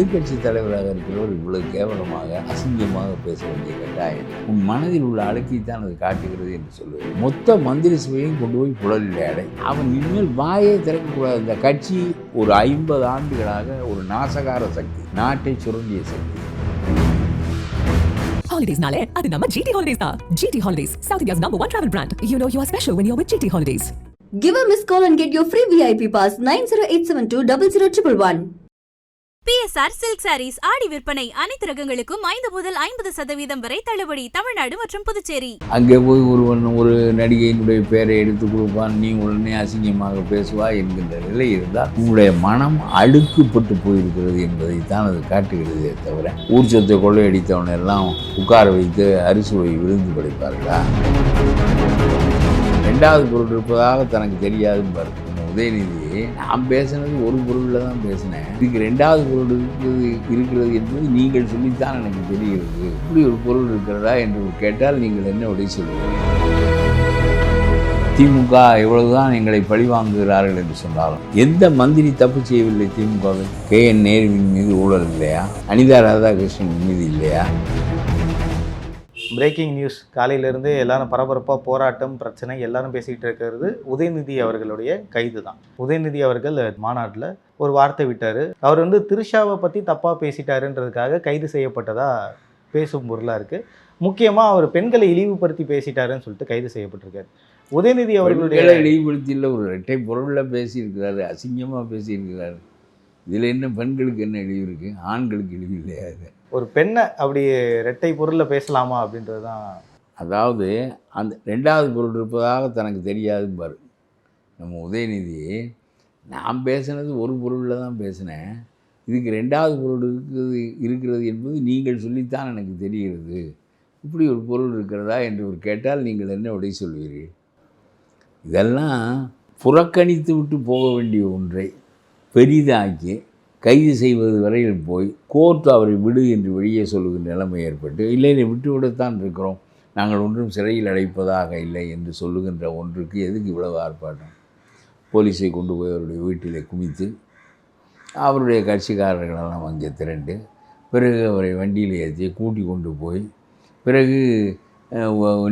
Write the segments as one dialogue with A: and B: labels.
A: எதிர்க்கட்சி தலைவராக இருக்கிறவர் இவ்வளவு கேவலமாக அசிங்கமாக பேச வேண்டிய கட்டாயம் உன் மனதில் உள்ள அடக்கித்தான் அது காட்டுகிறது என்று சொல்லுவேன். மொத்த மந்திரி சபையும் கொண்டு போய் புழலில் அடை. அவன் இனிமேல் வாயே திறக்கக்கூடாது. இந்த கட்சி ஒரு 50 ஆண்டுகளாக ஒரு நாசகார சக்தி, நாட்டை சுரண்டிய சக்தி.
B: Holidays-nale, adu nama GT Holidays da. GT Holidays, South India's #1 travel brand. You know you are special when you're with GT Holidays.
C: Give a missed call and get your free VIP pass 90872 00111.
D: PSR Silk Sarees ஆடி விற்பனை. அனைத்து ரகங்களுக்கும் 5 முதல் 50% வரை தள்ளுபடி. தமிழ்நாடு மற்றும் புதுச்சேரி.
A: அங்கே போய் ஒரு நடிகையினுடைய பெயரை எடுத்து கொடுப்பான், நீ உடனே அசிங்கமாக பேசுவாய் என்கின்ற நிலை இருந்தால் உங்களுடைய மனம் அழுக்குப்பட்டு போயிருக்கிறது என்பதைத்தான் அது காட்டுகிறதே தவிர ஊர் சொத்தை கொள்ளையடித்தவனை எல்லாம் உட்கார வைத்து அரிசுவை விழுந்து படைப்பார்களா? 2வது பொருள் இருப்பதாக தனக்கு தெரியாதுன்னு பாருங்க. உதயநிதி நான் பேசினது ஒரு பொருளில் தான் பேசினேன், இதுக்கு 2வது பொருள் இருக்கிறது என்பது நீங்கள் சொல்லித்தான் எனக்கு தெரிகிறது. இப்படி ஒரு பொருள் இருக்கிறதா என்று கேட்டால் நீங்கள் என்ன உடைய சொல்லுவீர்கள்? திமுக எவ்வளவுதான் எங்களை பழிவாங்குகிறார்கள் என்று சொன்னாலும் எந்த மந்திரி தப்பு செய்யவில்லை திமுகவில்? KN நேருவின் மீது ஊழல் இல்லையா? அனிதா ராதாகிருஷ்ணன் மீது இல்லையா?
E: Breaking news. காலையிலேருந்து எல்லாரும் பரபரப்பாக போராட்டம் பிரச்சனை எல்லாரும் பேசிக்கிட்டு இருக்கிறது உதயநிதி அவர்களுடைய கைது தான். உதயநிதி அவர்கள் மாநாட்டில் ஒரு வார்த்தை விட்டார். அவர் திரிஷாவை பற்றி தப்பாக பேசிட்டாருன்றதுக்காக கைது செய்யப்பட்டதா பேசும் பொருளாக இருக்குது. முக்கியமாக அவர் பெண்களை இழிவுபடுத்தி பேசிட்டாருன்னு சொல்லிட்டு கைது செய்யப்பட்டிருக்காரு. உதயநிதி அவர்களுடைய
A: இழிவுபடுத்தி இல்லை, ஒரு இரட்டை பொருளில் பேசியிருக்கிறாரு, அசிங்கமாக பேசியிருக்கிறாரு. இதில் என்ன பெண்களுக்கு என்ன இழிவு இருக்குது? ஆண்களுக்கு இழிவு இல்லையா? இது
E: ஒரு பெண்ணை அப்படி இரட்டை பொருளில் பேசலாமா அப்படின்றது தான்.
A: அதாவது அந்த 2வது பொருள் இருப்பதாக தனக்கு தெரியாதுன்னு பாரு. நம்ம உதயநிதி நான் பேசினது ஒரு பொருளில் தான் பேசினேன், இதுக்கு 2வது பொருள் இருக்கிறது என்பது நீங்கள் சொல்லித்தான் எனக்கு தெரிகிறது. இப்படி ஒரு பொருள் இருக்கிறதா என்று கேட்டால் நீங்கள் என்ன உடைய சொல்வீர்கள்? இதெல்லாம் புறக்கணித்து விட்டு போக வேண்டிய ஒன்றை பெரிதாக்கி கைது செய்வது வரையில் போய் கோர்ட் அவரை விடு என்று வெளியே சொல்லுகிற நிலைமை ஏற்பட்டு, இல்லை விட்டுவிடத்தான் இருக்கிறோம், நாங்கள் ஒன்றும் சிறையில் அடைப்பதாக இல்லை என்று சொல்லுகின்ற ஒன்றுக்கு எதுக்கு இவ்வளவு ஆர்ப்பாட்டம்? போலீஸை கொண்டு போய் அவருடைய வீட்டிலே குமித்து அவருடைய கட்சிக்காரர்களெல்லாம் அங்கே திரண்டு பிறகு அவரை வண்டியில் ஏற்றி கூட்டி கொண்டு போய் பிறகு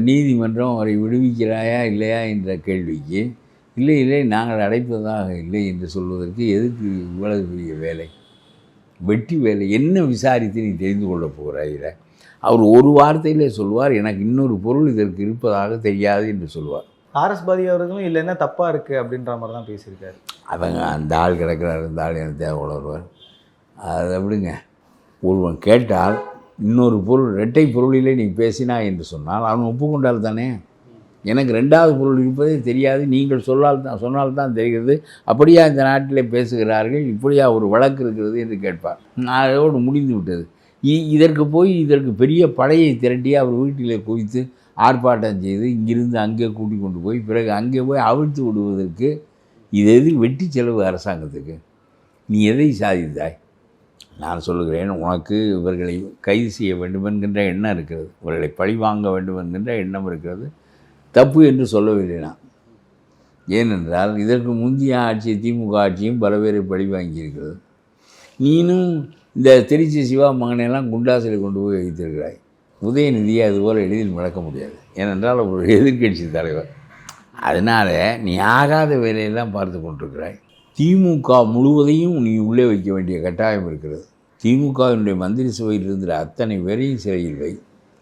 A: நீதிமன்றம் அவரை விடுவிக்கிறாயா இல்லையா என்ற கேள்விக்கு இல்லை நாங்கள் அடைப்பதாக இல்லை என்று சொல்வதற்கு எதுக்கு இவ்வளவு பெரிய வேலை, வெட்டி வேலை? என்ன விசாரித்து நீ தெரிந்து கொள்ளப் போகிறாயில? அவர் ஒரு வார்த்தையிலே சொல்வார், எனக்கு இன்னொரு பொருள் இதற்கு இருப்பதாக தெரியாது என்று சொல்வார்.
E: RS பாரதி அவர்களும் இல்லைன்னா தப்பாக இருக்குது அப்படின்ற மாதிரி தான் பேசியிருக்காரு.
A: அவங்க அந்த ஆள் கிடக்கிறார், இந்த ஆள் எனக்கு தேவை உணர்வார். அது அப்படிங்க, ஒருவன் கேட்டால் இன்னொரு பொருள் இரட்டை பொருளிலே நீ பேசினா என்று சொன்னால் அவன் ஒப்புக்கொண்டால் தானே. எனக்கு 2வது பொருள் இருப்பதே தெரியாது, நீங்கள் சொன்னால்தான் தெரிகிறது, அப்படியா இந்த நாட்டிலே பேசுகிறார்கள், இப்படியா ஒரு வழக்கு இருக்கிறது என்று கேட்பார். அதோடு முடிந்து விட்டது. இதற்கு பெரிய படையை திரட்டி அவர் வீட்டிலே குவித்து ஆர்ப்பாட்டம் செய்து இங்கிருந்து அங்கே கூட்டி கொண்டு போய் பிறகு அங்கே போய் அவிழ்த்து விடுவதற்கு இது எது வெட்டி செலவு அரசாங்கத்துக்கு? நீ எதை சாதித்தாய்? நான் சொல்லுகிறேன், உனக்கு இவர்களை கைது செய்ய வேண்டும் என்கின்ற எண்ணம் இருக்கிறது, இவர்களை பழி வாங்க வேண்டும் என்கின்ற எண்ணம் இருக்கிறது. தப்பு என்று சொல்லவில்லை நான். ஏனென்றால் இதற்கு முந்தைய ஆட்சி திமுக ஆட்சியும் பல பேரை பழி வாங்கியிருக்கிறது. நீனும் இந்த திருச்சி சிவா மகனையெல்லாம் குண்டாசில் கொண்டு போய் வைத்திருக்கிறாய். உதயநிதியை அதுபோல் எளிதில் மறக்க முடியாது, ஏனென்றால் ஒரு எதிர்க்கட்சி தலைவர். அதனால் நீ ஆகாத வேலையெல்லாம் பார்த்து கொண்டிருக்கிறாய். திமுக முழுவதையும் நீ உள்ளே வைக்க வேண்டிய கட்டாயம் இருக்கிறது. திமுகவினுடைய மந்திரி சபையில் இருந்த அத்தனை பேரையும் சிறையில்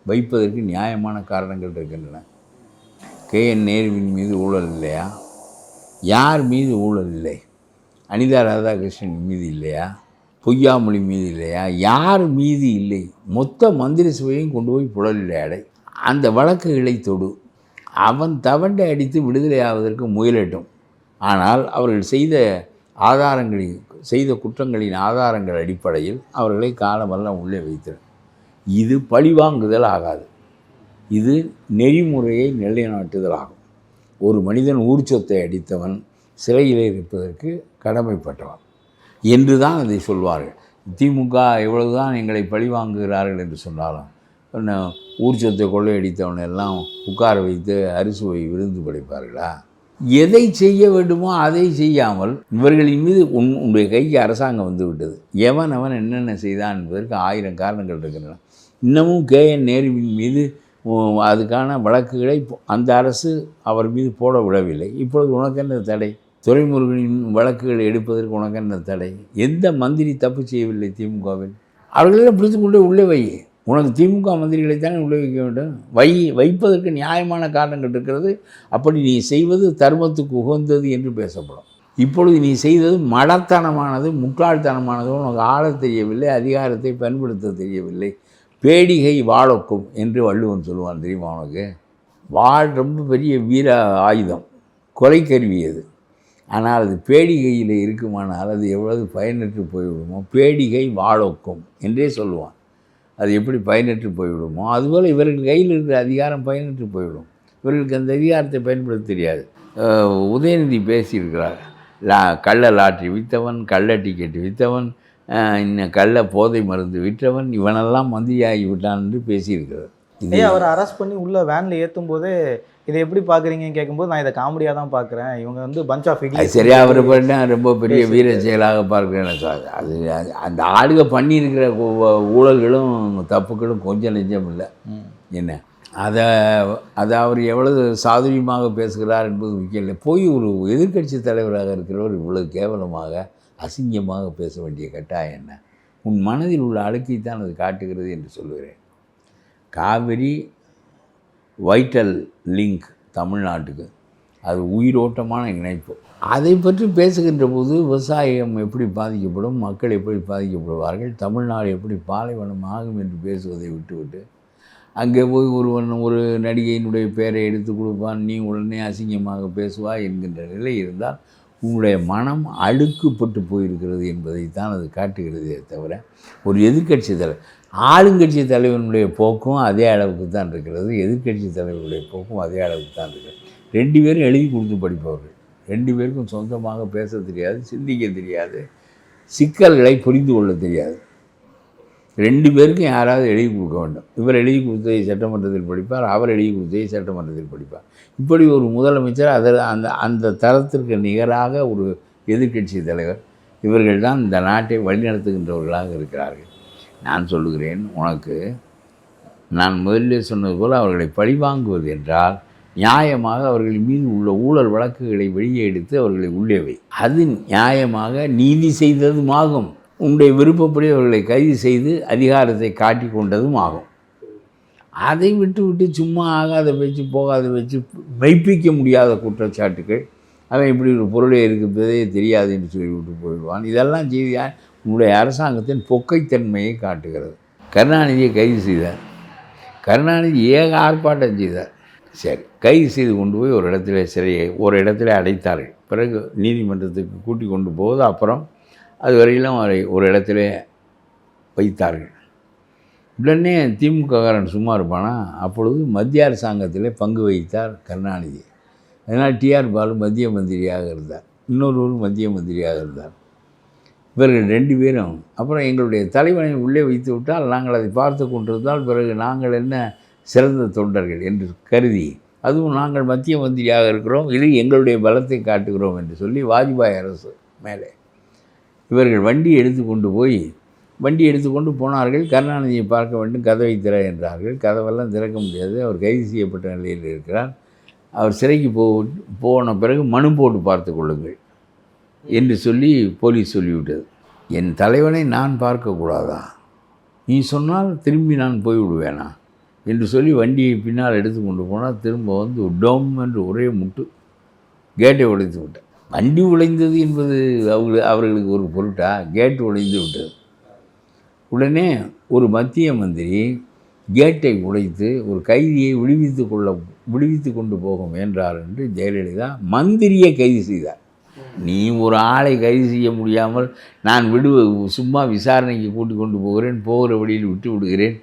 A: வைப்பதற்கு நியாயமான காரணங்கள் இருக்கின்றன. KN நேருவின் மீது ஊழல் இல்லையா? யார் மீது ஊழல் இல்லை? அனிதா ராதாகிருஷ்ணன் மீது இல்லையா? பொய்யாமொழி மீது இல்லையா? யார் மீது இல்லை? மொத்த மந்திரி சபையும் கொண்டு போய் புழலில் அடை. அந்த வழக்குகளை தொடு. அவன் தவண்டை அடித்து விடுதலை ஆவதற்கு முயலட்டும். ஆனால் அவர்கள் செய்த குற்றங்களின் ஆதாரங்கள் அடிப்படையில் அவர்களை காலமெல்லாம் உள்ளே வைத்திரு. இது பழிவாங்குதல் ஆகாது, இது நெறிமுறையை நிலைநாட்டுதல் ஆகும். ஒரு மனிதன் ஊர் சொத்தை அடித்தவன் சிறையிலே இருப்பதற்கு கடமைப்பட்டவன் என்று தான் அதை சொல்வார்கள். திமுக எவ்வளவுதான் எங்களை பழிவாங்குகிறார்கள் என்று சொன்னாலும் ஊர் சொத்தை கொள்ளையடித்தவனை எல்லாம் உட்கார வைத்து அரிசுவை விருந்து படைப்பார்களா? எதை செய்ய வேண்டுமோ அதை செய்யாமல் இவர்களின் மீது உன்னுடைய கைக்கு அரசாங்கம் வந்து விட்டது. அவன் என்னென்ன செய்தான் என்பதற்கு 1000 காரணங்கள் இருக்கின்றன. இன்னமும் KN நேருவின் மீது அதுக்கான வழக்குகளை அந்த அரசு அவர் மீது போட விடவில்லை. இப்பொழுது உனக்கு என்ன தடை? துரைமுருகனின் வழக்குகளை எடுப்பதற்கு உனக்கு என்ன தடை? எந்த மந்திரி தப்பு செய்யவில்லை திமுகவில்? அவர்களெல்லாம் பிடித்து கொண்டு உள்ளே வை. உனக்கு திமுக மந்திரிகளைத்தானே உள்ளே வைக்க வேண்டும். வைப்பதற்கு நியாயமான காரணங்கள் இருக்கிறது. அப்படி நீ செய்வது தர்மத்துக்கு உகந்தது என்று பேசப்படும். இப்பொழுது நீ செய்தது மடத்தனமானது, முட்டாள்தனமானது. உனக்கு ஆளத் தெரியவில்லை, அதிகாரத்தை பயன்படுத்த தெரியவில்லை. பேடிகை வாழொக்கும் என்று வள்ளுவன் சொல்லுவான் தெரியுமா உனக்கு? வாழ் ரொம்ப பெரிய வீர ஆயுதம், கொலைக்கருவி அது. ஆனால் அது பேடிகையில் இருக்குமானால் அது எவ்வளவு பயனற்று போய்விடுமோ. பேடிகை வாழொக்கும் என்றே சொல்லுவான். அது எப்படி பயனற்று போய்விடுமோ அதுபோல் இவர்கள் கையில் இருக்கிற அதிகாரம் பயனற்று போய்விடும். இவர்களுக்கு அந்த அதிகாரத்தை பயன்படுத்த தெரியாது. உதயநிதி பேசியிருக்கிறார். கள்ள லாட்ரி விற்றவன், கள்ள டிக்கெட் விற்றவன், இன்னும் கள்ள போதை மருந்து விற்றவன், இவனெல்லாம் மந்திரியாகி விட்டான் என்று பேசியிருக்கிறார்.
E: இதே அவர் அரெஸ்ட் பண்ணி உள்ள வேனில் ஏற்றும் போதே இதை எப்படி பார்க்குறீங்கன்னு கேட்கும்போது நான் இதை காமெடியாக தான் பார்க்குறேன், இவங்க வந்து பஞ்ச் ஆஃப் இடியட்ஸ்
A: சரியாக அவர் பண்ணால் ரொம்ப பெரிய வீர செயலாக பார்க்குறேன். அது அந்த ஆளுக பண்ணியிருக்கிற ஊழல்களும் தப்புகளும் கொஞ்சம் நெஞ்சம் இல்லை. என்ன அதை அவர் எவ்வளவு சாதுரியமாக பேசுகிறார் என்பது முக்கியம் இல்லை. போய் ஒரு எதிர்க்கட்சி தலைவராக இருக்கிறவர் இவ்வளவு கேவலமாக அசிங்கமாக பேச வேண்டிய கட்டாயம் என்ன? உன் மனதில் உள்ள அழுக்கைத்தான் அது காட்டுகிறது என்று சொல்லுகிறேன். காவிரி வைட்டல் லிங்க் தமிழ்நாட்டுக்கு, அது உயிரோட்டமான இணைப்பு. அதை பற்றி பேசுகின்ற போது விவசாயம் எப்படி பாதிக்கப்படும், மக்கள் எப்படி பாதிக்கப்படுவார்கள், தமிழ்நாடு எப்படி பாலைவனம் ஆகும் என்று பேசுவதை விட்டுவிட்டு அங்கே போய் ஒரு நடிகையினுடைய பெயரை எடுத்து கொடுப்பான், நீ உடனே அசிங்கமாக பேசுவாய் என்கின்ற நிலை இருந்தால் உங்களுடைய மனம் அழுக்குப்பட்டு போயிருக்கிறது என்பதைத்தான் அது காட்டுகிறதே தவிர ஒரு எதிர்க்கட்சி தலைவர், ஆளுங்கட்சி தலைவனுடைய போக்கும் அதே அளவுக்கு தான் இருக்கிறது, எதிர்க்கட்சி தலைவருடைய போக்கும் அதே அளவுக்கு தான் இருக்கிறது. 2 பேரும் எழுதி கொடுத்து படிப்பவர்கள். 2 பேருக்கும் சொந்தமாக பேச தெரியாது, சிந்திக்க தெரியாது, சிக்கல்களை புரிந்து கொள்ள தெரியாது. 2 பேருக்கும் யாராவது எழுதி கொடுக்க வேண்டும். இவர் எழுதி கொடுத்ததை சட்டமன்றத்தில் படிப்பார், அவர் எழுதி கொடுத்ததை சட்டமன்றத்தில் படிப்பார். இப்படி ஒரு முதலமைச்சர் அந்த தரத்திற்கு நிகராக ஒரு எதிர்க்கட்சி தலைவர், இவர்கள் தான் இந்த நாட்டை வழிநடத்துகின்றவர்களாக இருக்கிறார்கள். நான் சொல்லுகிறேன், உனக்கு நான் முதலிலே சொன்னது போல் அவர்களை பழிவாங்குவது என்றால் நியாயமாக அவர்கள் மீது உள்ள ஊழல் வழக்குகளை வெளியே எடுத்து அவர்களை உள்ளே வை. அது நியாயமாக நீதி செய்ததும் ஆகும், உன்னுடைய விருப்பப்படி அவர்களை கைது செய்து அதிகாரத்தை காட்டி கொண்டதும் ஆகும். அதை விட்டு சும்மா ஆகாத வச்சு போகாத வச்சு மெய்ப்பிக்க முடியாத குற்றச்சாட்டுகள், அவன் இப்படி ஒரு பொருளே இருக்கிறதே தெரியாது என்று சொல்லிவிட்டு போயிடுவான். இதெல்லாம் செய்தியாக உன்னுடைய அரசாங்கத்தின் பொக்கைத்தன்மையை காட்டுகிறது. கருணாநிதியை கைது செய்தார். கருணாநிதி ஏக ஆர்ப்பாட்டம் செய்தார். சரி, கைது செய்து கொண்டு போய் ஒரு இடத்துல அடைத்தார்கள். பிறகு நீதிமன்றத்துக்கு கூட்டி கொண்டு போவது, அப்புறம் அது வரையிலும் அவரை ஒரு இடத்துல வைத்தார்கள். உடனே திமுககாரன் சும்மா இருப்பானா? அப்பொழுது மத்திய அரசாங்கத்தில் பங்கு வகித்தார் கருணாநிதி. அதனால் டிஆர் பாலு மத்திய மந்திரியாக இருந்தார், இன்னொருவரும் மத்திய மந்திரியாக இருந்தார். இவர்கள் 2 பேரும் அப்புறம் எங்களுடைய தலைவனை உள்ளே வைத்து விட்டால் நாங்கள் அதை பார்த்து கொண்டிருந்தால் பிறகு நாங்கள் என்ன சிறந்த தொண்டர்கள் என்று கருதி, அதுவும் நாங்கள் மத்திய மந்திரியாக இருக்கிறோம், இது எங்களுடைய பலத்தை காட்டுகிறோம் என்று சொல்லி வாஜ்பாய் அரசு மேலே இவர்கள் வண்டி எடுத்துக்கொண்டு போனார்கள். கருணாநிதியை பார்க்க வேண்டும், கதவை திற என்றார்கள். கதவெல்லாம் திறக்க முடியாது, அவர் கைது செய்யப்பட்ட நிலையில் இருக்கிறார். அவர் சிறைக்கு போன பிறகு மனு போட்டு பார்த்து கொள்ளுங்கள் என்று சொல்லி போலீஸ் சொல்லிவிட்டது. என் தலைவனை நான் பார்க்கக்கூடாதா? நீ சொன்னால் திரும்பி நான் போய்விடுவேனா என்று சொல்லி வண்டியை பின்னால் எடுத்து கொண்டு போனால் திரும்ப வந்து டோம் என்று ஒரே முட்டு கேட்டை உடைத்து விட்டேன். வண்டி உடைந்தது என்பது அவர்களுக்கு ஒரு பொருட்டா? கேட்டு உடைந்து விட்டது. உடனே ஒரு மத்திய மந்திரி கேட்டை உடைத்து ஒரு கைதியை விடுவித்து கொண்டு போக முயன்றார் என்று ஜெயலலிதா மந்திரியை கைது செய்தார். நீ ஒரு ஆளை கைது செய்ய முடியாமல் நான் சும்மா விசாரணைக்கு கூட்டி கொண்டு போகிறேன், போகிற வழியில் விட்டு விடுகிறேன்,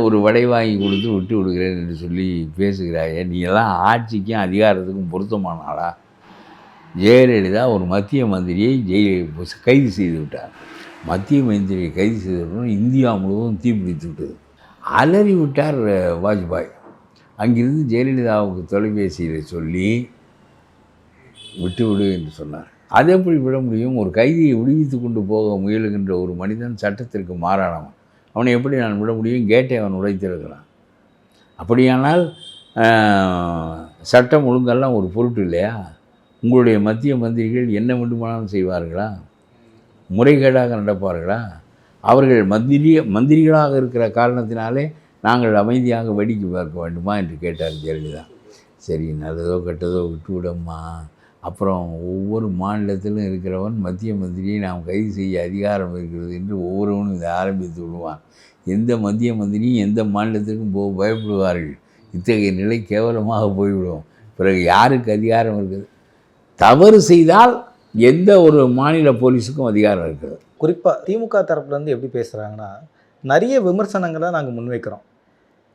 A: ஒரு வடை வாங்கி கொடுத்து விட்டு விடுகிறேன் என்று சொல்லி பேசுகிறாயே, நீ எல்லாம் ஆட்சிக்கும் அதிகாரத்துக்கும் பொருத்தமானாளா? ஜெயலலிதா ஒரு மத்திய மந்திரியை கைது செய்து விட்டார். மத்திய மந்திரியை கைது செய்தவுடன் இந்தியா முழுவதும் தீப்பிடித்து விட்டது. அலறி விட்டார் வாஜ்பாய். அங்கிருந்து ஜெயலலிதாவுக்கு தொலைபேசியில் சொல்லி விட்டுவிடு என்று சொன்னார். அதை எப்படி விட முடியும்? ஒரு கைதியை விடுவித்து கொண்டு போக முயலுகின்ற ஒரு மனிதன் சட்டத்திற்கு மாறானவன். அவனை எப்படி நான் விட முடியும்? கேட்டை அவன் உடைத்திருக்கிறான். அப்படியானால் சட்டம் ஒழுங்கெல்லாம் ஒரு பொருட்டு இல்லையா? உங்களுடைய மத்திய மந்திரிகள் என்ன வேண்டுமானாலும் செய்வார்களா? முறைகேடாக நடப்பார்களா? அவர்கள் மந்திரிகளாக இருக்கிற காரணத்தினாலே நாங்கள் அமைதியாக வேடிக்கை பார்க்க வேண்டுமா என்று கேட்டார் ஜெயலலிதா. சரி, நல்லதோ கெட்டதோ விட்டு விடம்மா. அப்புறம் ஒவ்வொரு மாநிலத்திலும் இருக்கிறவன் மத்திய மந்திரியை நாம் கைது செய்ய அதிகாரம் இருக்கிறது என்று ஒவ்வொருவனும் இதை ஆரம்பித்து விடுவான். எந்த மத்திய மந்திரியும் எந்த மாநிலத்திற்கும் பயப்படுவார்கள். இத்தகைய நிலை கேவலமாக போய்விடும். பிறகு யாருக்கு அதிகாரம் இருக்குது? தவறு செய்தால் எந்த ஒரு மாநில போலீஸுக்கும் அதிகாரம் இருக்குது.
E: குறிப்பாக திமுக தரப்புலேருந்து எப்படி பேசுகிறாங்கன்னா, நிறைய விமர்சனங்களை நாங்கள் முன்வைக்கிறோம்.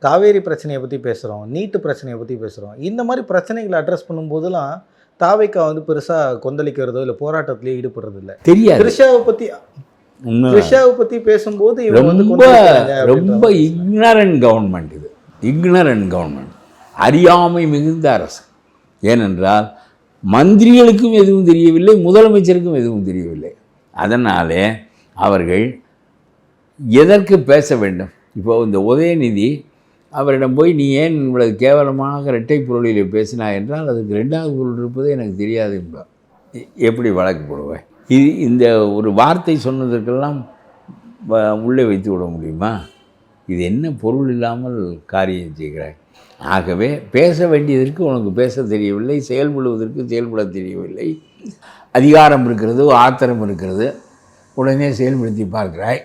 E: காவேரி பிரச்சனையை பற்றி பேசுகிறோம், நீட்டு பிரச்சனையை பற்றி பேசுகிறோம். இந்த மாதிரி பிரச்சனைகளை அட்ரஸ் பண்ணும்போதெல்லாம் தாவேக்கா வந்து பெருசாக கொந்தளிக்கிறதோ இல்லை போராட்டத்திலேயே ஈடுபடுறது இல்லை. தெரியாது. த்ரிஷாவை பற்றி பேசும்போது
A: ரொம்ப இக்னரண்ட் கவர்மெண்ட். இது இக்னரண்ட் கவர்மெண்ட், அறியாமை மிகுந்த அரசு. ஏனென்றால் மந்திரிகளுக்கும் எதுவும் தெரியவில்லை, முதலமைச்சருக்கும் எதுவும் தெரியவில்லை. அதனாலே அவர்கள் எதற்கு பேச வேண்டும்? இப்போ இந்த உதயநிதி அவரிடம் போய் நீ ஏன் இவ்வளவு கேவலமாக இரட்டை பொருளில் பேசினாய் என்றால் அதுக்கு ரெண்டாவது பொருள் இருப்பது எனக்கு தெரியாது என்பார். எப்படி வழக்கு போடுவேன்? இந்த ஒரு வார்த்தை சொன்னதற்கெல்லாம் உள்ளே வைத்து விட முடியுமா? இது என்ன பொருள் இல்லாமல் காரியம் செய்கிறாய்? ஆகவே பேச வேண்டியதற்கு உனக்கு பேச தெரியவில்லை, செயல்படுவதற்கு செயல்பட தெரியவில்லை. அதிகாரம் இருக்கிறது, ஆத்திரம் இருக்கிறது, உடனே செயல்படுத்தி பார்க்கிறாய்.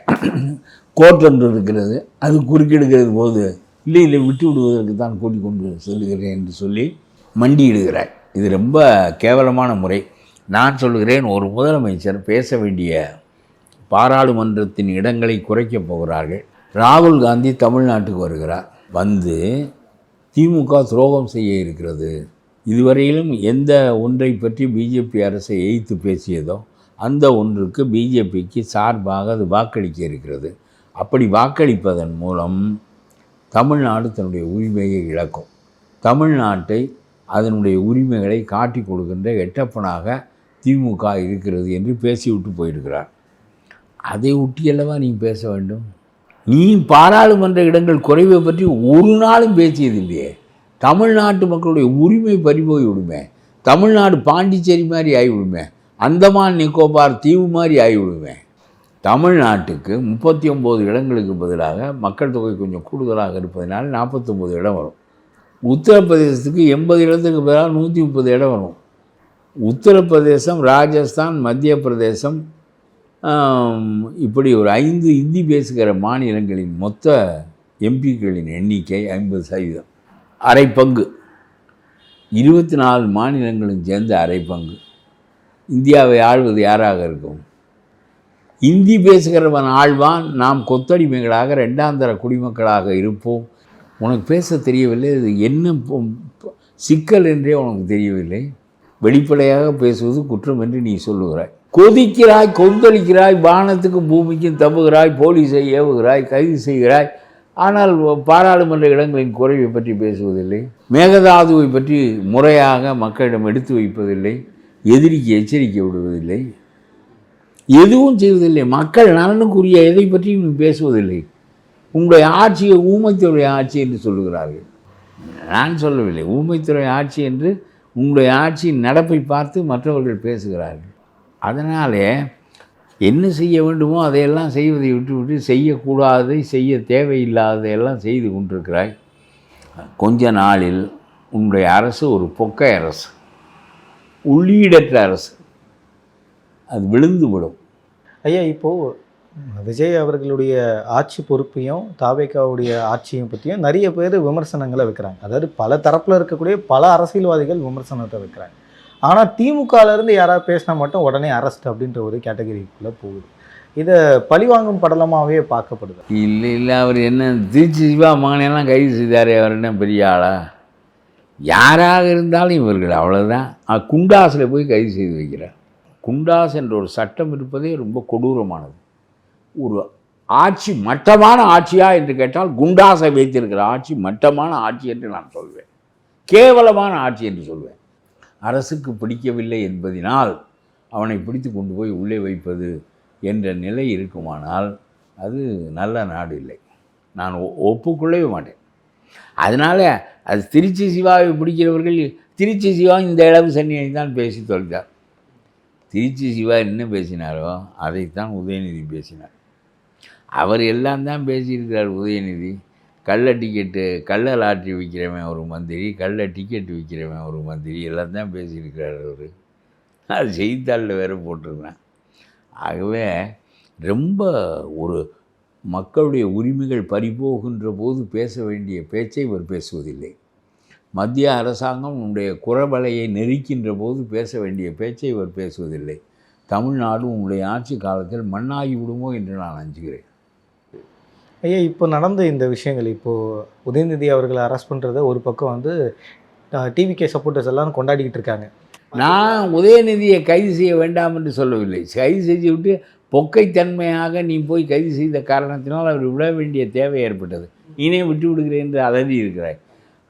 A: கோர்ட் ஒன்று இருக்கிறது, அது குறுக்கெடுக்கிறது போது இல்லை விட்டு விடுவதற்கு தான் கூட்டிக் கொண்டு செல்கிறேன் என்று சொல்லி மண்டியிடுகிறாய். இது ரொம்ப கேவலமான முறை. நான் சொல்கிறேன், ஒரு முதலமைச்சர் பேச வேண்டிய பாராளுமன்றத்தின் இடங்களை குறைக்கப் போகிறார்கள். ராகுல் காந்தி தமிழ்நாட்டுக்கு வருகிறார். வந்து திமுக துரோகம் செய்ய இருக்கிறது, இதுவரையிலும் எந்த ஒன்றை பற்றி பிஜேபி அரசை எய்த்து பேசியதோ அந்த ஒன்றுக்கு பிஜேபிக்கு சார்பாக அது வாக்களிக்க இருக்கிறது. அப்படி வாக்களிப்பதன் மூலம் தமிழ்நாடு தன்னுடைய உரிமையை இழக்கும். தமிழ்நாட்டை அதனுடைய உரிமைகளை காட்டி கொடுக்கின்ற எட்டப்பனாக திமுக இருக்கிறது என்று பேசிவிட்டு போயிருக்கிறார். அதை ஒட்டியல்லவா நீ பேச வேண்டும்? நீ பாராளுமன்ற இடங்கள் குறைவை பற்றி ஒரு நாளும் பேசியதில்லையே. தமிழ்நாட்டு மக்களுடைய உரிமை பறிபோய் விடுமே. தமிழ்நாடு பாண்டிச்சேரி மாதிரி ஆகிவிடுமே, அந்தமான் நிக்கோபார் தீவு மாதிரி ஆகிவிடுமே. தமிழ்நாட்டுக்கு 39 இடங்களுக்கு பதிலாக மக்கள் தொகை கொஞ்சம் கூடுதலாக இருப்பதனால 49 இடம் வரும். உத்தரப்பிரதேசத்துக்கு 80 இடத்துக்கு பதிலாக 130 இடம் வரும். உத்தரப்பிரதேசம், ராஜஸ்தான், மத்திய பிரதேசம், இப்படி ஒரு 5 இந்தி பேசுகிற மாநிலங்களின் மொத்த எம்பிக்களின் எண்ணிக்கை 50%, அரை பங்கு. 24 மாநிலங்களும் சேர்ந்த அரை பங்கு. இந்தியாவை ஆள்வது யாராக இருக்கும்? இந்தி பேசுகிறவன் ஆழ்வான், நாம் கொத்தடிமைகளாக ரெண்டாந்தர குடிமக்களாக இருப்போம். உனக்கு பேச தெரியவில்லை, இது என்ன சிக்கல் என்றே உனக்கு தெரியவில்லை. வெளிப்படையாக பேசுவது குற்றம் என்று நீ சொல்லுகிறாய். கொதிக்கிறாய், கொந்தளிக்கிறாய், வானத்துக்கும் பூமிக்கும் தப்புகிறாய், போலீஸை ஏவுகிறாய், கைது செய்கிறாய். ஆனால் பாராளுமன்ற இடங்களின் குறைவை பற்றி பேசுவதில்லை. மேகதாதுவை பற்றி முறையாக மக்களிடம் எடுத்து வைப்பதில்லை. எதிரிக்கு எச்சரிக்கை விடுவதில்லை. எதுவும் செய்வதில்லை. மக்கள் நலனுக்குரிய எதை பற்றியும் பேசுவதில்லை. உங்களுடைய ஆட்சியை ஊமைத்துறை ஆட்சி என்று சொல்லுகிறார்கள். நான் சொல்லவில்லை, ஊமைத்துறை ஆட்சி என்று உங்களுடைய ஆட்சியின் நடப்பை பார்த்து மற்றவர்கள் பேசுகிறார்கள். அதனாலே என்ன செய்ய வேண்டுமோ அதையெல்லாம் செய்வதை விட்டுவிட்டு செய்யக்கூடாததை, செய்ய தேவையில்லாததையெல்லாம் செய்து கொண்டிருக்கிறாய். கொஞ்ச நாளில் உங்களுடைய அரசு ஒரு பொக்கை அரசு, உள்ளீடற்ற அரசு, அது விழுந்துவிடும்.
E: ஐயா, இப்போது விஜய் அவர்களுடைய ஆட்சி பொறுப்பையும் தாவேக்காவுடைய ஆட்சியும் பற்றியும் நிறைய பேர் விமர்சனங்களை வைக்கிறாங்க. அதாவது பல தரப்பில் இருக்கக்கூடிய பல அரசியல்வாதிகள் விமர்சனத்தை வைக்கிறாங்க. ஆனால் திமுகலேருந்து யாராவது பேசினா மட்டும் உடனே அரெஸ்ட் அப்படின்ற ஒரு கேட்டகரிக்குள்ளே போகுது. இதை பழிவாங்கும் படலமாகவே பார்க்கப்படுது.
A: இல்லை, அவர் என்ன திருச்சி சிவா மகனையெல்லாம் கைது செய்தார். அவர் என்ன பெரிய ஆளா? யாராக இருந்தாலும் இவர்கள் அவ்வளோதான். குண்டாஸில் போய் கைது செய்து வைக்கிறார். குண்டாஸ் என்ற ஒரு சட்டம் இருப்பதே ரொம்ப கொடூரமானது. ஒரு ஆட்சி மட்டமான ஆட்சியா என்று கேட்டால் குண்டாஸை வைத்திருக்கிற ஆட்சி மட்டமான ஆட்சி என்று நான் சொல்வேன். கேவலமான ஆட்சி என்று சொல்வேன். அரசுக்கு பிடிக்கவில்லை என்பதினால் அவனை பிடித்து கொண்டு போய் உள்ளே வைப்பது என்ற நிலை இருக்குமானால் அது நல்ல நாடு இல்லை. நான் ஒப்புக்கொள்ளவே மாட்டேன். அதனால் அது திருச்சி சிவாவை பிடிக்கிறவர்கள் திருச்சி சிவா இந்த இளவு சன்னியை தான் பேசி தொலைத்தார். திருச்சி சிவா என்ன பேசினாரோ அதைத்தான் உதயநிதி பேசினார். அவர் எல்லாம் தான் பேசியிருக்கிறார். உதயநிதி கள்ள லாட்ரி விற்கிறவன் ஒரு மந்திரி, கள்ள டிக்கெட் விற்கிறவன் ஒரு மந்திரி, எல்லாம் தான் பேசியிருக்கிறார் அவர். அது செய்தித்தாளில் வேறு போட்டிருந்தேன். ஆகவே ரொம்ப ஒரு மக்களுடைய உரிமைகள் பறிபோகின்ற போது பேச வேண்டிய பேச்சை இவர் பேசுவதில்லை. மத்திய அரசாங்கம் உன்னுடைய குறவலையை நெருக்கின்ற போது பேச வேண்டிய பேச்சை இவர் பேசுவதில்லை. தமிழ்நாடு உன்னுடைய ஆட்சி காலத்தில் மண்ணாகி விடுமோ என்று நான் அஞ்சுகிறேன்.
E: ஐயா, இப்போ நடந்த இந்த விஷயங்கள், இப்போது உதயநிதி அவர்களை அரெஸ்ட் பண்ணுறத ஒரு பக்கம் வந்து டிவிகே சப்போர்ட்டர்ஸ் எல்லாம் கொண்டாடிக்கிட்டு இருக்காங்க.
A: நான் உதயநிதியை கைது செய்ய வேண்டாம் என்று சொல்லவில்லை. கைது செய்து விட்டு பொக்கைத்தன்மையாக நீ போய் கைது செய்த காரணத்தினால் அவர் விட வேண்டிய தேவை ஏற்பட்டது. நீனே விட்டு விடுகிறேன் என்று அதறி இருக்கிறாய்.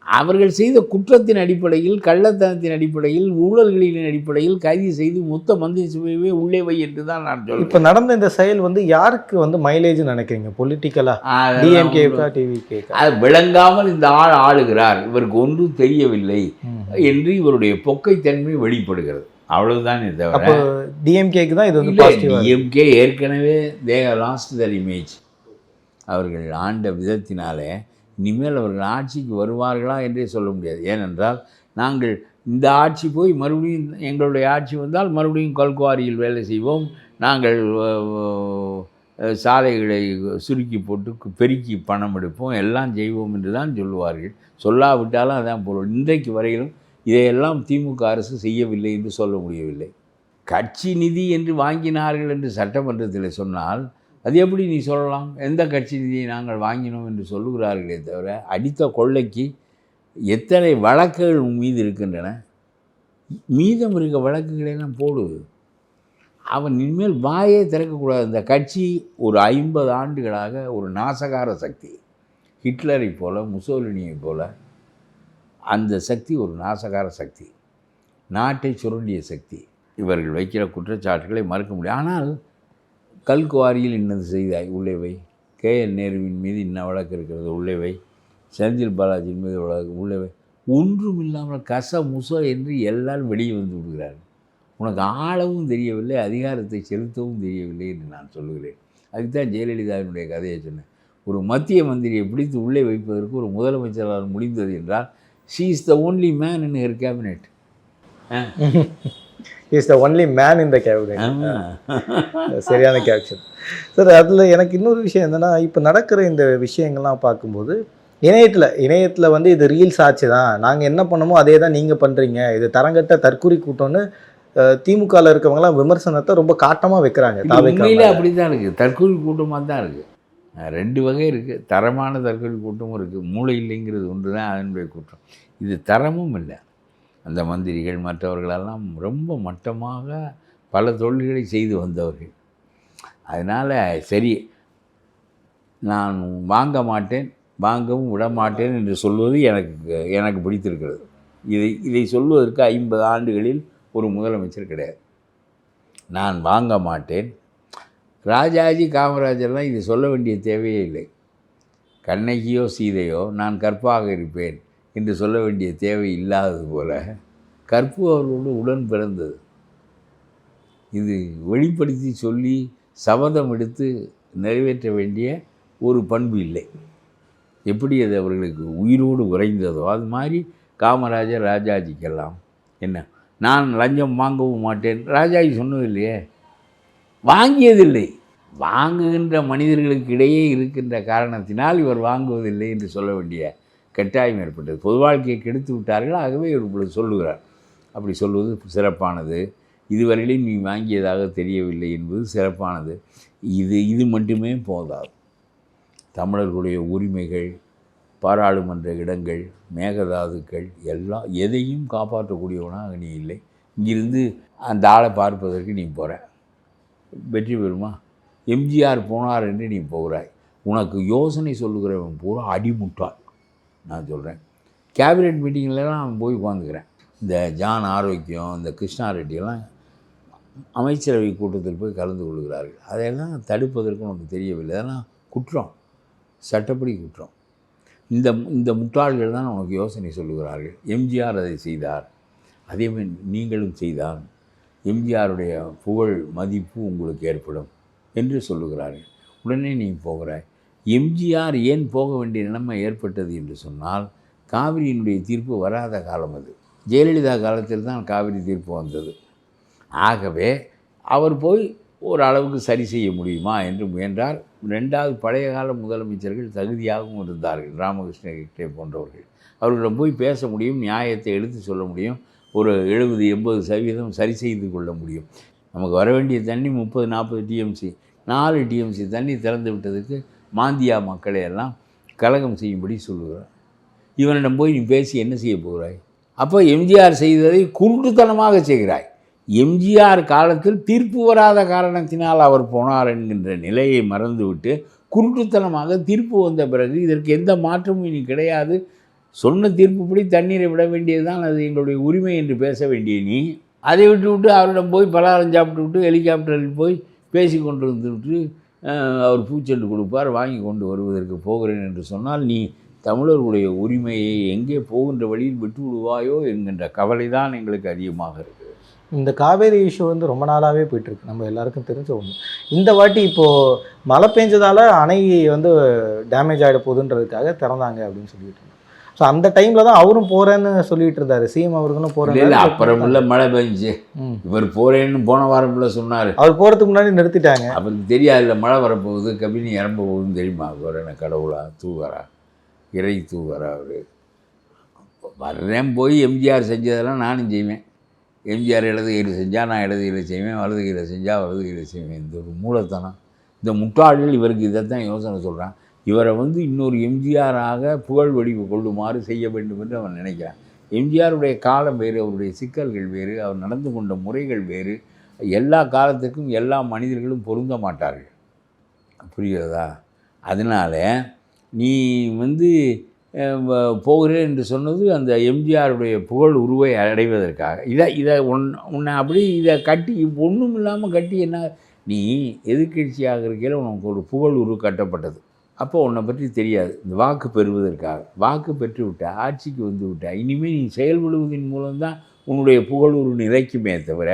A: அவர்கள் செய்த குற்றத்தின் அடிப்படையில், கள்ளத்தனத்தின் அடிப்படையில், ஊழல்களின் அடிப்படையில் கைது செய்து மொத்த மந்திரி சபையவே உள்ளே வை என்று தான் நான் சொல்கிறேன்.
E: இப்போ நடந்த இந்த செயல் வந்து யாருக்கு வந்து மைலேஜ் நினைக்கிறீங்க? பொலிட்டிக்கலாக டிஎம்கேக்கா டிவிகேக்கா?
A: அது விளங்காமல் இந்த ஆள் ஆளுகிறார், இவருக்கு ஒன்றும் தெரியவில்லை என்று இவருடைய பொக்கைத்தன்மை வெளிப்படுகிறது. அவ்வளவுதான்.
E: அப்போ டிஎம்கேக்கு தான் இது வந்து பாசிட்டிவ்.
A: டிஎம்கே ஏற்கனவே தே லாஸ்ட் தர் இமேஜ். அவர்கள் ஆண்ட விதத்தினாலே இனிமேல் அவர்கள் ஆட்சிக்கு வருவார்களா என்றே சொல்ல முடியாது. ஏனென்றால் நாங்கள் இந்த ஆட்சி போய் மறுபடியும் எங்களுடைய ஆட்சி வந்தால் மறுபடியும் கல்குவாரியில் வேலை செய்வோம், நாங்கள் சாலைகளை சுருக்கி போட்டு பெருக்கி பணம் எடுப்போம், எல்லாம் செய்வோம் என்று தான் சொல்லுவார்கள். சொல்லாவிட்டாலும் அதான் பொருள். இன்றைக்கு வரையிலும் இதையெல்லாம் திமுக அரசு செய்யவில்லை என்று சொல்ல முடியவில்லை. கட்சி நிதி என்று வாங்கினார்கள் என்று சட்டமன்றத்தில் சொன்னால் அது எப்படி நீ சொல்லலாம்? எந்த கட்சி நிதியை நாங்கள் வாங்கினோம் என்று சொல்லுகிறார்களே தவிர, அடித்த கொள்ளைக்கு எத்தனை வழக்குகள் மீது இருக்கின்றன, மீதம் இருக்க வழக்குகளெல்லாம் போடுது. அவன் இனிமேல் வாயே திறக்கக்கூடாது. இந்த கட்சி ஒரு 50 ஆண்டுகளாக ஒரு நாசகார சக்தி. ஹிட்லரை போல, முசோலினியை போல அந்த சக்தி ஒரு நாசகார சக்தி, நாட்டை சுரண்டிய சக்தி. இவர்கள் வைக்கிற குற்றச்சாட்டுகளை மறுக்க முடியும். ஆனால் கல்குவாரியில் இன்னது செய்தாய், உள்ளே வை. KN நேருவின் மீது இன்ன வழக்கு இருக்கிறது, உள்ளே வை. செந்தில் பாலாஜியின் மீது வழக்கு, உள்ளே வை. ஒன்றும் இல்லாமல் முச என்று எல்லாரும் வெளியே வந்து விடுகிறார்கள். உனக்கு ஆளவும் தெரியவில்லை, அதிகாரத்தை செலுத்தவும் தெரியவில்லை என்று நான் சொல்லுகிறேன். அதுக்கு தான் ஜெயலலிதாவினுடைய கதையை சொன்னேன். ஒரு மத்திய மந்திரியை பிடித்து உள்ளே வைப்பதற்கு ஒரு முதலமைச்சரால் முடிந்தது என்றால் she is the only man in her cabinet.
E: He is the only man in the cabinet. சரியான கேப்ஷன் சார். அதில் எனக்கு இன்னொரு விஷயம் என்னென்னா, இப்போ நடக்கிற இந்த விஷயங்கள்லாம் பார்க்கும்போது இணையத்தில் வந்து இது ரீல்ஸ் ஆச்சு தான், நாங்கள் என்ன பண்ணமோ அதே தான் நீங்கள் பண்ணுறீங்க, இது தரங்கட்ட தற்கூரி கூட்டம்னு திமுகவில் இருக்கவங்களாம் விமர்சனத்தை ரொம்ப காட்டமாக வைக்கிறாங்க.
A: உண்மையிலே அப்படி தான் இருக்குது, தற்கூரி கூட்டமாக தான் இருக்குது. 2 வகை இருக்குது. தரமான தற்கொலை கூட்டமும் இருக்குது, மூளை இல்லைங்கிறது ஒன்று தான் அதனுடைய குற்றம். இது தரமும் இல்லை. அந்த மந்திரிகள் மற்றவர்களெல்லாம் ரொம்ப மட்டமாக பல தொழில்களை செய்து வந்தவர்கள். அதனால் சரி, நான் வாங்க மாட்டேன், வாங்கவும் விட மாட்டேன் என்று சொல்வது எனக்கு பிடித்திருக்கிறது. இதை சொல்வதற்கு 50 ஆண்டுகளில் ஒரு முதலமைச்சர் கிடையாது. நான் வாங்க மாட்டேன். ராஜாஜி காமராஜர்லாம் இது சொல்ல வேண்டிய தேவையே இல்லை. கண்ணகியோ சீதையோ நான் கற்பாக இருப்பேன் என்று சொல்ல வேண்டிய தேவை இல்லாதது போல கற்பு அவர்களோடு உடன் பிறந்தது. இது வெளிப்படுத்தி சொல்லி சபதம் எடுத்து நிறைவேற்ற வேண்டிய ஒரு பண்பு இல்லை. எப்படி அது அவர்களுக்கு உயிரோடு உறைந்ததோ அது மாதிரி காமராஜர் ராஜாஜிக்கெல்லாம் என்ன, நான் லஞ்சம் வாங்கவும் மாட்டேன், ராஜாஜி சொன்னதில்லையே, வாங்கியதில்லை. வாங்குகின்ற மனிதர்களுக்கு இடையே இருக்கின்ற காரணத்தினால் இவர் வாங்குவதில்லை என்று சொல்ல வேண்டிய கட்டாயம் ஏற்பட்டது. பொது வாழ்க்கையை கெடுத்து விட்டார்கள், ஆகவே இவர் இப்பொழுது சொல்லுகிறார். அப்படி சொல்வது சிறப்பானது. இதுவரையிலும் நீ வாங்கியதாக தெரியவில்லை என்பது சிறப்பானது. இது மட்டுமே போதாது. தமிழர்களுடைய உரிமைகள், பாராளுமன்ற இடங்கள், மேகதாதுக்கள் எதையும் காப்பாற்றக்கூடியவனாக நீ இல்லை. இங்கிருந்து அந்த ஆளை பார்ப்பதற்கு நீ போகிற, வெற்றி பெறுமா? எம்ஜிஆர் போனார் என்று நீ போகிறாய். உனக்கு யோசனை சொல்லுகிறவன் பூரா அடிமுட்டாள். நான் சொல்கிறேன், கேபினெட் மீட்டிங்லலாம் அவன் போய் உட்காந்துக்கிறேன். இந்த ஜான் ஆரோக்கியம், இந்த கிருஷ்ணா ரெட்டியெல்லாம் அமைச்சரவை கூட்டத்தில் போய் கலந்து கொள்கிறார்கள். அதையெல்லாம் தடுப்பதற்கு நமக்கு தெரியவில்லை. அதெல்லாம் குற்றம், சட்டப்படி குற்றம். இந்த முட்டாள்கள் தான் நமக்கு யோசனை சொல்லுகிறார்கள். எம்ஜிஆர் அதை செய்தார், அதேமாதிரி நீங்களும் செய்தால் எம்ஜிஆருடைய புகழ் மதிப்பு உங்களுக்கு ஏற்படும் என்று சொல்லுகிறார்கள். உடனே நீ போகிறாய். எம்ஜிஆர் ஏன் போக வேண்டிய நிலைமை ஏற்பட்டது என்று சொன்னால், காவிரியினுடைய தீர்ப்பு வராத காலம் அது. ஜெயலலிதா காலத்தில் தான் காவிரி தீர்ப்பு வந்தது. ஆகவே அவர் போய் ஓரளவுக்கு சரி செய்ய முடியுமா என்று முயன்றார். 2வது பழைய கால முதலமைச்சர்கள் தகுதியாகவும் இருந்தார்கள். ராமகிருஷ்ண ஹெக்டே போன்றவர்கள். அவர்களிடம் போய் பேச முடியும், நியாயத்தை எடுத்து சொல்ல முடியும், ஒரு 70-80% சரி செய்து கொள்ள முடியும். நமக்கு வர வேண்டிய தண்ணி 30-40 டிஎம்சி, 4 டிஎம்சி தண்ணி திறந்து விட்டதுக்கு மாந்தியா மக்களை எல்லாம் கலகம் செய்யும்படி சொல்லுகிறார். இவனிடம் போய் நீ பேசி என்ன செய்ய போகிறாய்? அப்போ எம்ஜிஆர் செய்ததை குருட்டுத்தனமாக செய்கிறாய். எம்ஜிஆர் காலத்தில் தீர்ப்பு வராத காரணத்தினால் அவர் போனார் என்கின்ற நிலையை மறந்துவிட்டு குருட்டுத்தனமாக தீர்ப்பு வந்த பிறகு இதற்கு எந்த மாற்றமும் இனி கிடையாது, சொன்ன தீர்ப்புப்படி தண்ணீரை விட வேண்டியதுதான், அது எங்களுடைய உரிமை என்று பேச வேண்டிய நீ அதை விட்டு அவரிடம் போய் பலகாரம் சாப்பிட்டு விட்டு ஹெலிகாப்டரில் போய் பேசி கொண்டு வந்துவிட்டு அவர் பூச்செண்டு கொடுப்பார், வாங்கி கொண்டு வருவதற்கு போகிறேன் என்று சொன்னால் நீ தமிழர்களுடைய உரிமையை எங்கே போகின்ற வழியில் விட்டு விடுவாயோ என்கின்ற கவலை தான் எங்களுக்கு அதிகமாக இருக்குது.
E: இந்த காவேரி இஷ்யூ வந்து ரொம்ப நாளாகவே போயிட்டுருக்கு, நம்ம எல்லாருக்கும் தெரிஞ்ச ஒன்று. இந்த வாட்டி இப்போது மழை பெஞ்சதால் அணை வந்து டேமேஜ் ஆகிட போகுதுன்றதுக்காக திறந்தாங்க அப்படின்னு சொல்லிட்டு இருந்தாங்க. ஸோ அந்த டைமில் தான் அவரும் போகிறேன்னு சொல்லிட்டு இருந்தார், சிஎம் அவர்களும் போகிறேன்னு.
A: அப்புறம் இல்லை மழை பெஞ்சு இவர் போகிறேன்னு போன வாரம் இல்லை சொன்னார்.
E: அவர் போகிறதுக்கு முன்னாடி நிறுத்திட்டாங்க.
A: அவருக்கு தெரியாது இல்லை மழை வரப்போகுது, கபினி இறம்ப போகுதுன்னு தெரியுமா? அவர் என்ன கடவுளா, தூவரா, இறை தூவரா? அவர் வர்றேன் போய் எம்ஜிஆர் செஞ்சதெல்லாம் நானும் செய்வேன். எம்ஜிஆர் இடது கையில் செஞ்சால் நான் இடது கையில் செய்வேன், வலது கையில் செஞ்சால் வலது கையில் செய்வேன். இந்த ஒரு மூலத்தனம், இந்த முட்டாள்கள் இவருக்கு இதைத்தான் யோசனை சொல்கிறான். இவரை வந்து இன்னொரு எம்ஜிஆராக புகழ் வடிவு கொள்ளுமாறு செய்ய வேண்டும் என்று அவன் நினைக்கிறான். எம்ஜிஆருடைய காலம் வேறு, அவருடைய சிக்கல்கள் வேறு, அவர் நடந்து கொண்ட முறைகள் வேறு. எல்லா காலத்துக்கும் எல்லா மனிதர்களும் பொருந்த மாட்டார்கள், புரிகிறதா? அதனால் நீ வந்து போகிறேன் என்று சொன்னது அந்த எம்ஜிஆருடைய புகழ் உருவை அடைவதற்காக. இதை உன்னை அப்படி இதை கட்டி ஒன்றும் இல்லாமல் கட்டி என்ன, நீ எதிர்கட்சியாக இருக்கையில் உனக்கு ஒரு புகழ் உரு கட்டப்பட்டது. அப்போ உன்னை பற்றி தெரியாது. இந்த வாக்கு பெறுவதற்காக வாக்கு பெற்று விட்ட, ஆட்சிக்கு வந்து விட்ட, இனிமேல் நீ செயல்படுவதன் மூலம்தான் உன்னுடைய புகழூர் நிறைக்குமே தவிர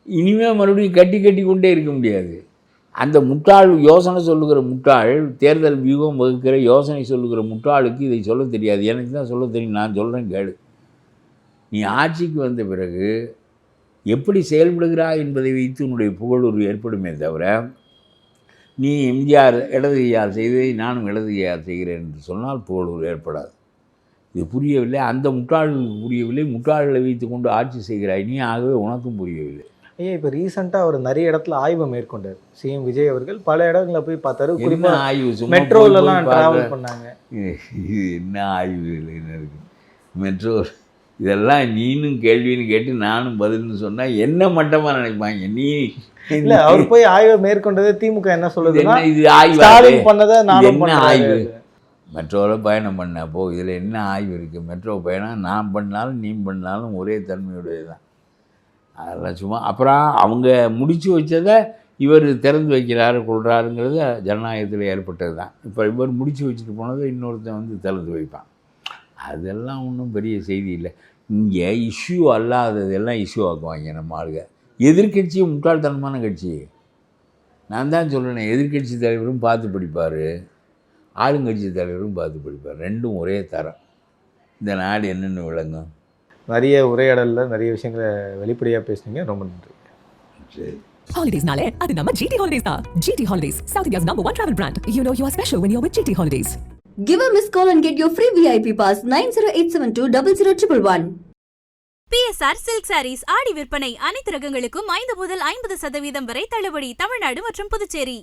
A: இனிமேல் மறுபடியும் கட்டி கொண்டே இருக்க முடியாது. அந்த முட்டாள் யோசனை சொல்லுகிற முட்டாள், தேர்தல் வியூகம் வகுக்கிற யோசனை சொல்லுகிற முட்டாளுக்கு இதை சொல்ல தெரியாது. எனக்கு தான் சொல்ல தெரியும், நான் சொல்கிறேன் கேளு. நீ ஆட்சிக்கு வந்த பிறகு எப்படி செயல்படுகிறாய் என்பதை வைத்து உன்னுடைய புகழூர் ஏற்படுமே தவிர, நீ எம்ஜிஆர் இடது கையால் செய்ததை நானும் இடது கையால் செய்கிறேன் என்று சொன்னால் புகழூர் ஏற்படாது. இது புரியவில்லை, அந்த முட்டாள்களுக்கு புரியவில்லை, முட்டாள்களை வைத்து கொண்டு ஆட்சி செய்கிறாய் நீ, ஆகவே உனக்கும் புரியவில்லை.
E: ஐயா, இப்போ ரீசெண்டாக அவர் நிறைய இடத்துல ஆய்வு மேற்கொண்டார். சிஎம் விஜய் அவர்கள் பல இடங்களில் போய் பார்த்தாரு. குறிப்பாக
A: ஆய்வு,
E: மெட்ரோலலாம் ட்ராவல் பண்ணாங்க.
A: இது என்ன ஆய்வு என்ன இருக்குது மெட்ரோ? இதெல்லாம் நீனும் கேள்வின்னு கேட்டு நானும் பதில்னு சொன்னால் என்ன மட்டமாக நினைப்பாங்க. நீ
E: இல்லை, அவர் போய் ஆய்வை மேற்கொண்டது திமுக என்ன சொல்லுதுன்னா,
A: இது ஆய்வு
E: பண்ணதை நானும்
A: என்ன
E: பண்ண
A: ஆய்வு? மெட்ரோவில் பயணம் பண்ணப்போ இதில் என்ன ஆய்வு இருக்குது? மெட்ரோ பயணம் நான் பண்ணாலும் நீ பண்ணாலும் ஒரே தன்மையுடையது தான். அதெல்லாம் சும்மா அப்புறம் அவங்க முடித்து வச்சதை இவர் திறந்து வைக்கிறாரு கொள்கிறாருங்கிறது ஜனநாயகத்தில் ஏற்பட்டது தான். இப்போ இவர் முடித்து வச்சுட்டு போனதை இன்னொருத்தன் வந்து திறந்து வைப்பான். அதெல்லாம் ஒன்றும் பெரிய செய்தி இல்லை. இங்கே இஷ்யூ அல்லாததெல்லாம் இஷ்யூ ஆக்குவாங்க நம்ம ஆளுங்க. எதிர்கட்சியும் முட்டாள்தனமான கட்சி. நான் தான் சொல்கிறேன், எதிர்கட்சி தலைவரும் பார்த்து படிப்பார், ஆளுங்கட்சி தலைவரும் பார்த்து படிப்பார். ரெண்டும் ஒரே தரம். இந்த நாடு என்னென்னு விளங்கும்.
E: நிறைய உரையாடலில் நிறைய விஷயங்களை வெளிப்படையாக பேசுனீங்க, ரொம்ப நன்றி.
A: சரி.
B: Holidays-nale, அது நம்ம GT Holidays தான். GT Holidays, South India's #1 travel brand. You know you are special when you're with GT Holidays.
C: Give a missed call and get your free VIP pass 9087200111.
D: PSR silk sarees Aadi விற்பனை. அனைத்து ரகங்களுக்கும் 5 முதல் 50% வரை தள்ளுபடி. தமிழ்நாடு மற்றும் புதுச்சேரி.